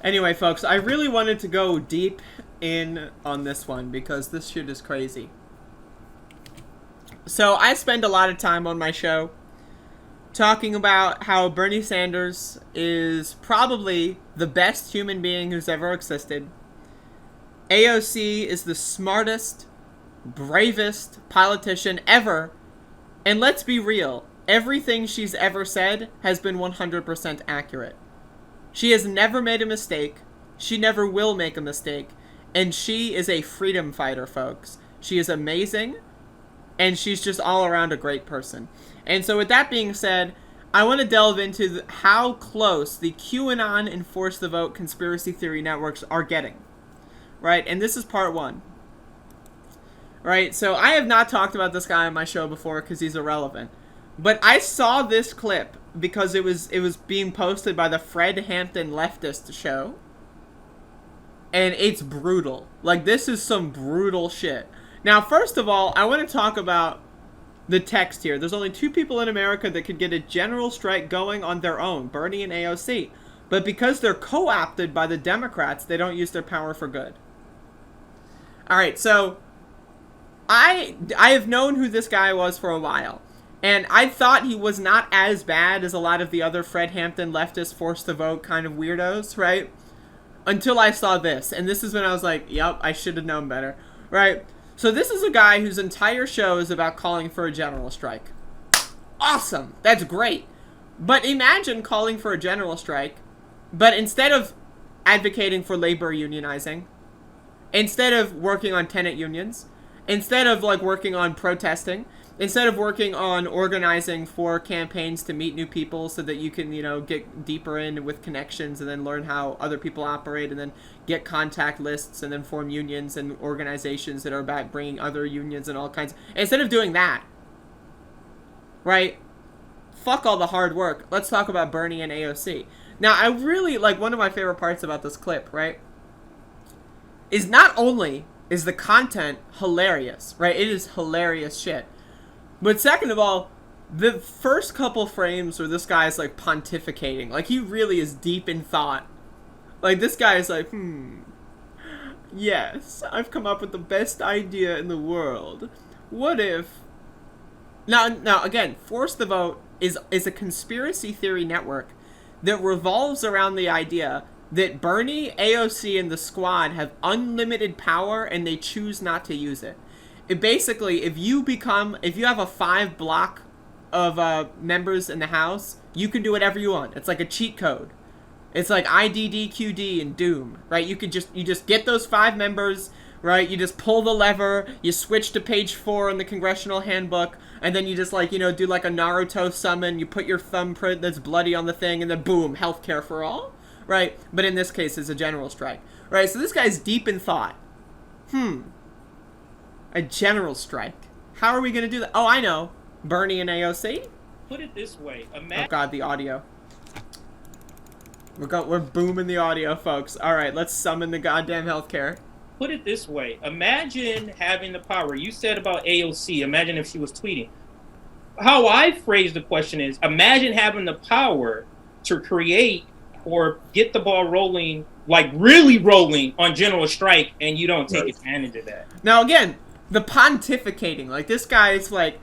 Anyway, folks, I really wanted to go deep in on this one because this shit is crazy. So I spend a lot of time on my show talking about how Bernie Sanders is probably the best human being who's ever existed. AOC is the smartest, bravest politician ever. And let's be real, everything she's ever said has been 100% accurate. She has never made a mistake. She never will make a mistake. And she is a freedom fighter, folks. She is amazing. And she's just all around a great person. And so with that being said, I want to delve into how close the QAnon and Force the Vote conspiracy theory networks are getting. Right? And this is part one. Right? So I have not talked about this guy on my show before because he's irrelevant. But I saw this clip because it was being posted by the Fred Hampton leftist show. And it's brutal. Like, this is some brutal shit. Now, first of all, I want to talk about the text here. There's only 2 people in America that could get a general strike going on their own, Bernie and AOC. But because they're co-opted by the Democrats, they don't use their power for good. Alright, so I have known who this guy was for a while. And I thought he was not as bad as a lot of the other Fred Hampton leftist Force the Vote kind of weirdos, right? Until I saw this. And this is when I was like, yep, I should have known better, right? So this is a guy whose entire show is about calling for a general strike. Awesome. That's great. But imagine calling for a general strike, but instead of advocating for labor unionizing, instead of working on tenant unions, instead of like working on protesting, instead of working on organizing for campaigns to meet new people so that you can, you know, get deeper in with connections and then learn how other people operate and then get contact lists and then form unions and organizations that are about bringing other unions and all kinds. Instead of doing that, right, fuck all the hard work. Let's talk about Bernie and AOC. Now, I really, like, one of my favorite parts about this clip, right, is not only is the content hilarious, right, it is hilarious shit. But second of all, the first couple frames where this guy's like pontificating, like he really is deep in thought. Like this guy is like, yes, I've come up with the best idea in the world. What if... Now again, Force the Vote is a conspiracy theory network that revolves around the idea that Bernie, AOC, and the squad have unlimited power and they choose not to use it. It basically, if you have a 5 block of members in the House, you can do whatever you want. It's like a cheat code. It's like IDDQD in Doom, right? You just get those 5 members, right? You just pull the lever, you switch to page 4 in the congressional handbook, and then you just like, you know, do like a Naruto summon, you put your thumbprint that's bloody on the thing, and then boom, healthcare for all, right? But in this case, it's a general strike, right? So this guy's deep in thought. A general strike. How are we going to do that? Oh, I know. Bernie and AOC? Put it this way. Oh, God, the audio. We're booming the audio, folks. All right, let's summon the goddamn healthcare. Put it this way. Imagine having the power. You said about AOC. Imagine if she was tweeting. How I phrase the question is, imagine having the power to create or get the ball rolling, like really rolling on general strike, and you don't take advantage of that. Now, again, the pontificating, like this guy's like,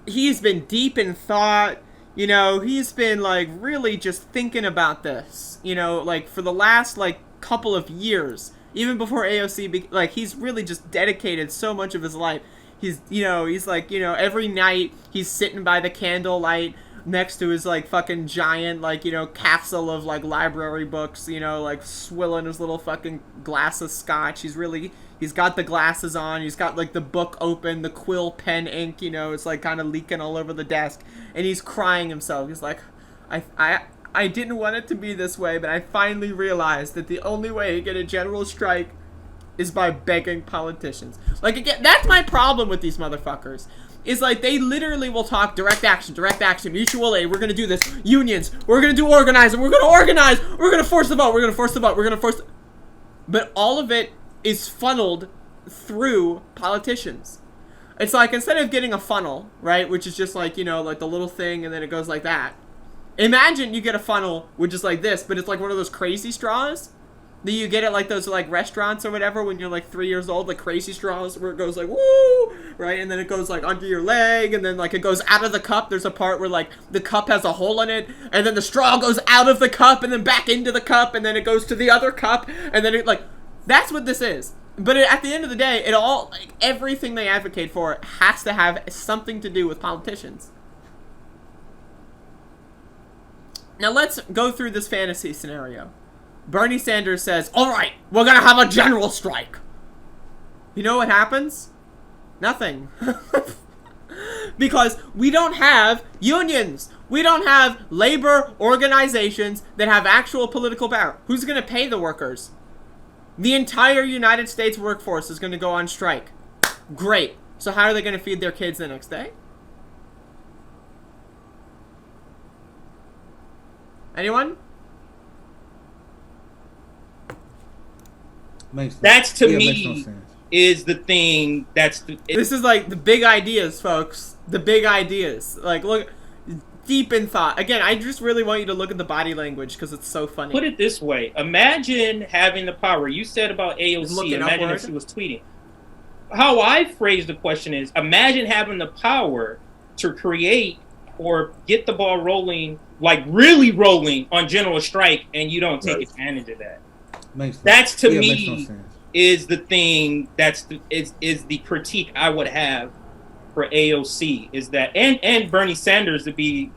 he's been deep in thought, you know, he's been like really just thinking about this, you know, like for the last like couple of years, even before AOC, like he's really just dedicated so much of his life. He's, you know, he's like, you know, every night he's sitting by the candlelight next to his like fucking giant like, you know, capsule of like library books, you know, like swilling his little fucking glass of scotch. He's got the glasses on, he's got like the book open, the quill pen ink, you know, it's like kind of leaking all over the desk, and he's crying himself. He's like, I didn't want it to be this way, but I finally realized that the only way to get a general strike is by begging politicians. Like, again, that's my problem with these motherfuckers. Is like, they literally will talk direct action, mutual aid, we're gonna do this, unions, we're gonna do organizing, we're gonna organize, we're gonna force the vote, we're gonna force the vote, we're gonna force... But all of it is funneled through politicians. It's like, instead of getting a funnel, right, which is just like, you know, like the little thing and then it goes like that, Imagine you get a funnel with just like this, but it's like one of those crazy straws that you get at like those like restaurants or whatever when you're like 3 years old, like crazy straws where it goes like woo, right? And then it goes like under your leg, and then like it goes out of the cup. There's a part where like the cup has a hole in it, and then the straw goes out of the cup and then back into the cup, and then it goes to the other cup, and then it like, that's what this is. But at the end of the day, it all, like, everything they advocate for has to have something to do with politicians. Now let's go through this fantasy scenario. Bernie Sanders says, all right, we're gonna have a general strike. You know what happens? Nothing. Because we don't have unions. We don't have labor organizations that have actual political power. Who's gonna pay the workers? The entire United States workforce is going to go on strike. Great. So how are they going to feed their kids the next day? Anyone? That's to me is the thing. This is like the big ideas, folks. The big ideas. Like, look, deep in thought. Again, I just really want you to look at the body language because it's so funny. Put it this way. Imagine having the power. You said about AOC. Imagine if she was tweeting. How I phrase the question is, imagine having the power to create or get the ball rolling, like really rolling on general strike, and you don't take advantage of that. That's to me is the thing. Is the critique I would have for AOC, is that, and Bernie Sanders, to be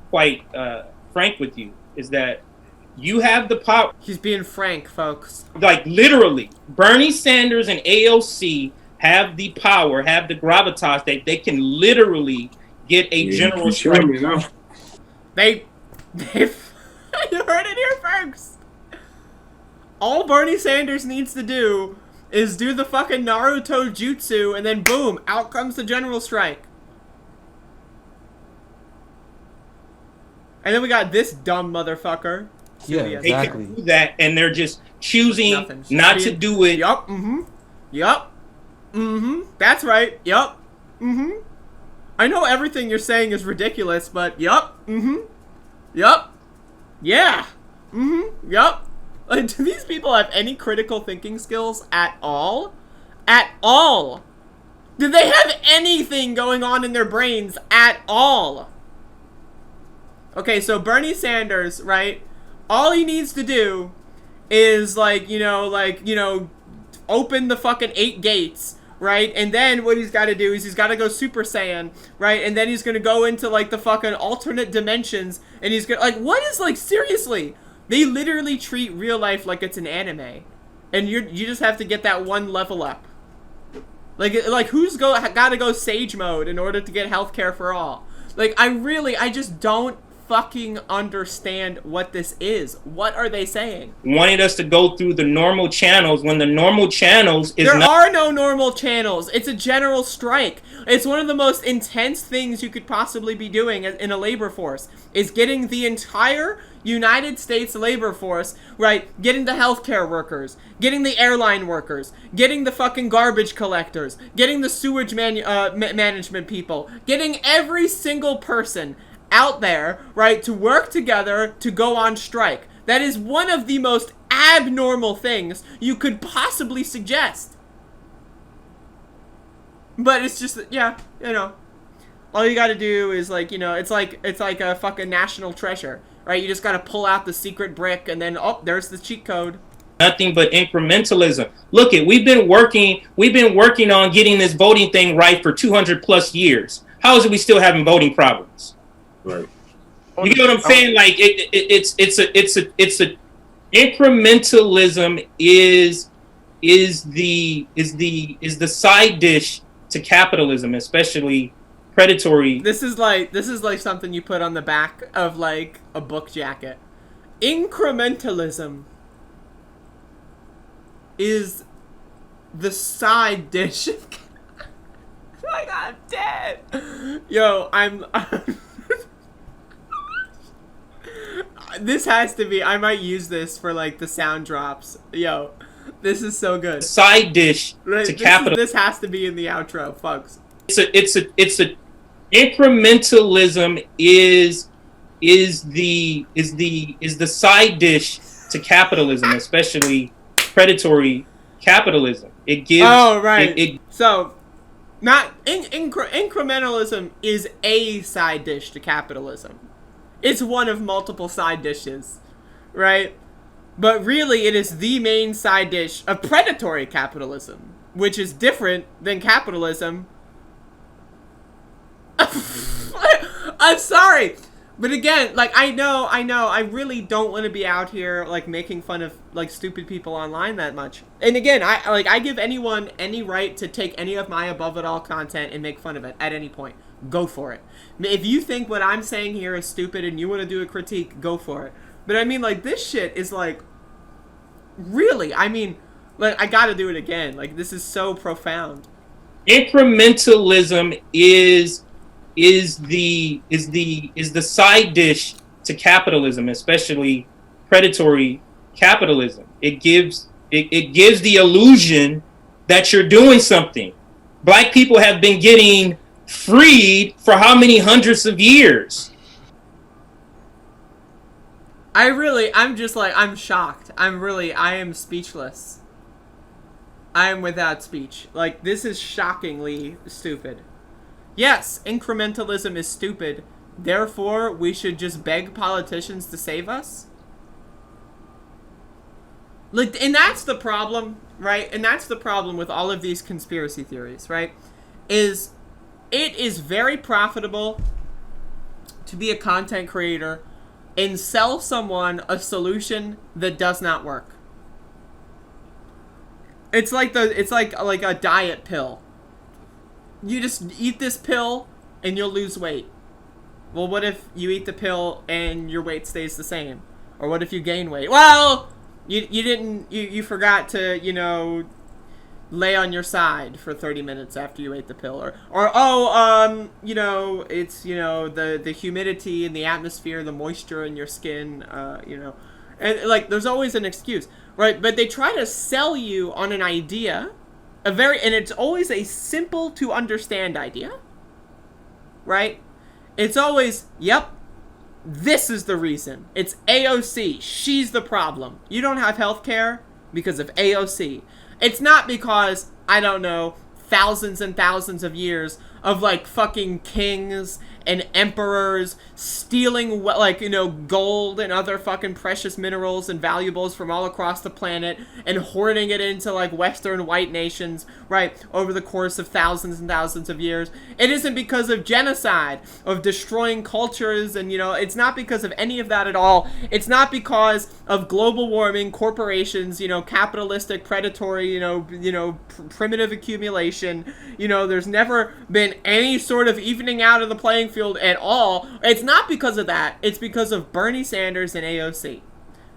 quite frank with you, is that you have the power. He's being frank, folks. Like literally, Bernie Sanders and AOC have the power, have the gravitas that they can literally get a general strike. They you heard it here first. All Bernie Sanders needs to do is do the fucking Naruto jutsu, and then boom, out comes the general strike. And then we got this dumb motherfucker. Yeah, exactly. They can do that, and they're just choosing not to do it. Yup. Mm-hmm. Yup. Mm-hmm. That's right. Yup. Mm-hmm. I know everything you're saying is ridiculous, but yup. Mm-hmm. Yup. Yeah. Mm-hmm. Yup. Like, do these people have any critical thinking skills at all? At all? Do they have anything going on in their brains at all? Okay, so Bernie Sanders, right? All he needs to do is, open the fucking 8 gates, right? And then what he's got to do is he's got to go Super Saiyan, right? And then he's going to go into, like, the fucking alternate dimensions, and he's going to, like, what is, like, seriously? They literally treat real life like it's an anime. And you just have to get that one level up. Like who's gotta go Sage mode in order to get healthcare for all? Like, I just don't fucking understand what this is. What are they saying? Wanted us to go through the normal channels when the normal channels is There are no normal channels. It's a general strike. It's one of the most intense things you could possibly be doing in a labor force, is getting the entire United States labor force, right, getting the healthcare workers, getting the airline workers, getting the fucking garbage collectors, getting the sewage management people, getting every single person out there, right, to work together to go on strike. That is one of the most abnormal things you could possibly suggest. But it's just, yeah, you know, all you gotta do is, like, you know, it's like a fucking national treasure, right? You just gotta pull out the secret brick, and then, oh, there's the cheat code. Nothing but incrementalism. Look, we've been working on getting this voting thing right for 200 plus years. How is it we still having voting problems? Right. You know what I'm saying? Like it's a incrementalism is the side dish to capitalism, especially predatory. This is like something you put on the back of, like, a book jacket. Incrementalism is the side dish. Oh my god, I'm dead. Yo, I'm this has to be, I might use this for, like, the sound drops. Yo, this is so good. Side dish to capitalism. This has to be in the outro, folks. It's a Incrementalism is the side dish to capitalism, especially predatory capitalism. It gives Oh, right. it So, not incrementalism is a side dish to capitalism. It's one of multiple side dishes, right? But really, it is the main side dish of predatory capitalism, which is different than capitalism. I'm sorry. But again, like, I know, I really don't want to be out here, like, making fun of, like, stupid people online that much. And again, I give anyone any right to take any of my above it all content and make fun of it at any point. Go for it. If you think what I'm saying here is stupid and you want to do a critique, go for it. But I mean, like, this shit is, like, really, I mean, like, I gotta do it again. Like, this is so profound. incrementalism is the side dish to capitalism, especially predatory capitalism. It gives the illusion that you're doing something. Black people have been getting freed for how many hundreds of years? I'm just like, I'm shocked. I am speechless. I am without speech. Like, this is shockingly stupid. Yes, incrementalism is stupid. Therefore, we should just beg politicians to save us? Like, and that's the problem, right? And that's the problem with all of these conspiracy theories, right? Is it is very profitable to be a content creator and sell someone a solution that does not work. It's like a diet pill. You just eat this pill and you'll lose weight. Well, what if you eat the pill and your weight stays the same? Or what if you gain weight? Well, you forgot to, lay on your side for 30 minutes after you ate the pill, it's the humidity in the atmosphere, the moisture in your skin, and like there's always an excuse, right? But they try to sell you on an idea, and it's always a simple to understand idea, right? It's always, yep, this is the reason. It's AOC. She's the problem. You don't have healthcare because of AOC. It's not because, I don't know, thousands and thousands of years of, like, fucking kings and emperors stealing, gold and other fucking precious minerals and valuables from all across the planet and hoarding it into, like, Western white nations, right, over the course of thousands and thousands of years. It isn't because of genocide, of destroying cultures, and, it's not because of any of that at all. It's not because of global warming, corporations, capitalistic, predatory, primitive accumulation. There's never been any sort of evening out of the playing field at all. It's not because of that. It's because of Bernie Sanders and AOC.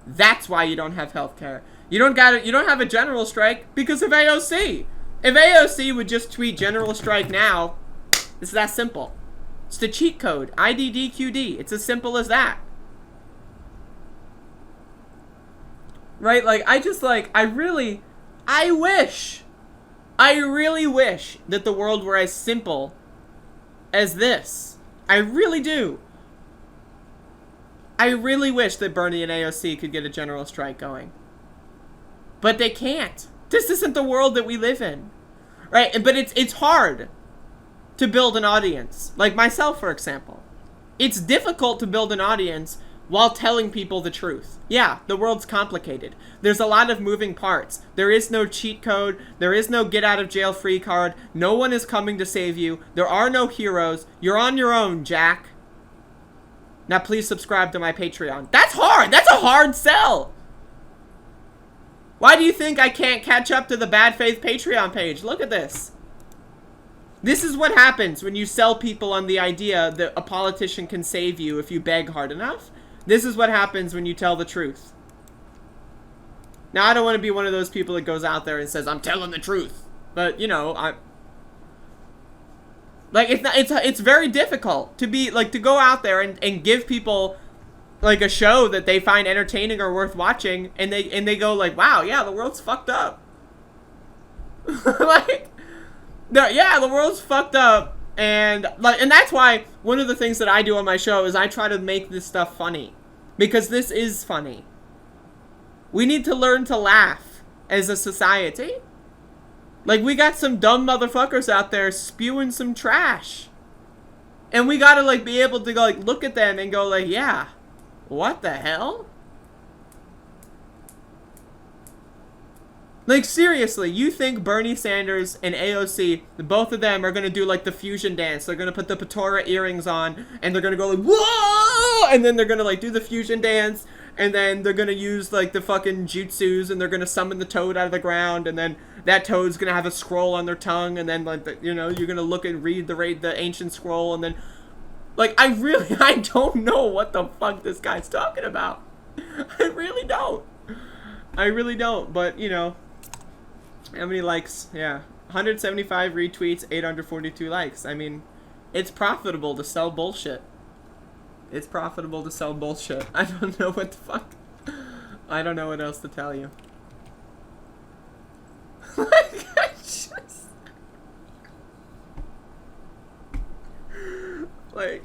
That's why you don't have healthcare. You don't have a general strike because of AOC. If AOC would just tweet general strike now, it's that simple. It's the cheat code, IDDQD. It's as simple as that. Right? Like, I really wish that the world were as simple as this. I really do. I really wish that Bernie and AOC could get a general strike going. But they can't. This isn't the world that we live in. Right? But it's hard to build an audience. Like myself, for example. It's difficult to build an audience while telling people the truth. Yeah, the world's complicated. There's a lot of moving parts. There is no cheat code. There is no get out of jail free card. No one is coming to save you. There are no heroes. You're on your own, Jack. Now please subscribe to my Patreon. That's hard. That's a hard sell. Why do you think I can't catch up to the Bad Faith Patreon page? Look at this. This is what happens when you sell people on the idea that a politician can save you if you beg hard enough. This is what happens when you tell the truth. Now, I don't want to be one of those people that goes out there and says, I'm telling the truth. But, it's very difficult to be, like, to go out there and give people, like, a show that they find entertaining or worth watching, and they go, like, wow, yeah, the world's fucked up. The world's fucked up, And that's why one of the things that I do on my show is I try to make this stuff funny, because this is funny. We need to learn to laugh as a society. Like, we got some dumb motherfuckers out there spewing some trash, and we gotta like be able to go like look at them and go like, yeah, what the hell? Like, seriously, you think Bernie Sanders and AOC, both of them are gonna do like the fusion dance? They're gonna put the Patora earrings on, and they're gonna go like, whoa! And then they're gonna like do the fusion dance, and then they're gonna use like the fucking jutsus, and they're gonna summon the toad out of the ground, and then that toad's gonna have a scroll on their tongue, and then like you're gonna look and read the ancient scroll, and then like I don't know what the fuck this guy's talking about. I really don't. But how many likes? Yeah. 175 retweets, 842 likes. I mean, it's profitable to sell bullshit. It's profitable to sell bullshit. I don't know what the fuck. I don't know what else to tell you. Like, I just... Like,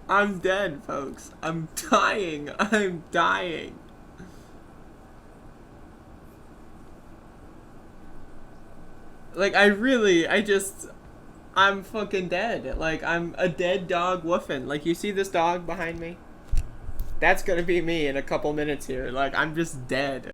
I'm dead, folks. I'm dying. I'm dying. Like, I'm fucking dead. Like, I'm a dead dog woofing. Like, you see this dog behind me? That's gonna be me in a couple minutes here. Like, I'm just dead.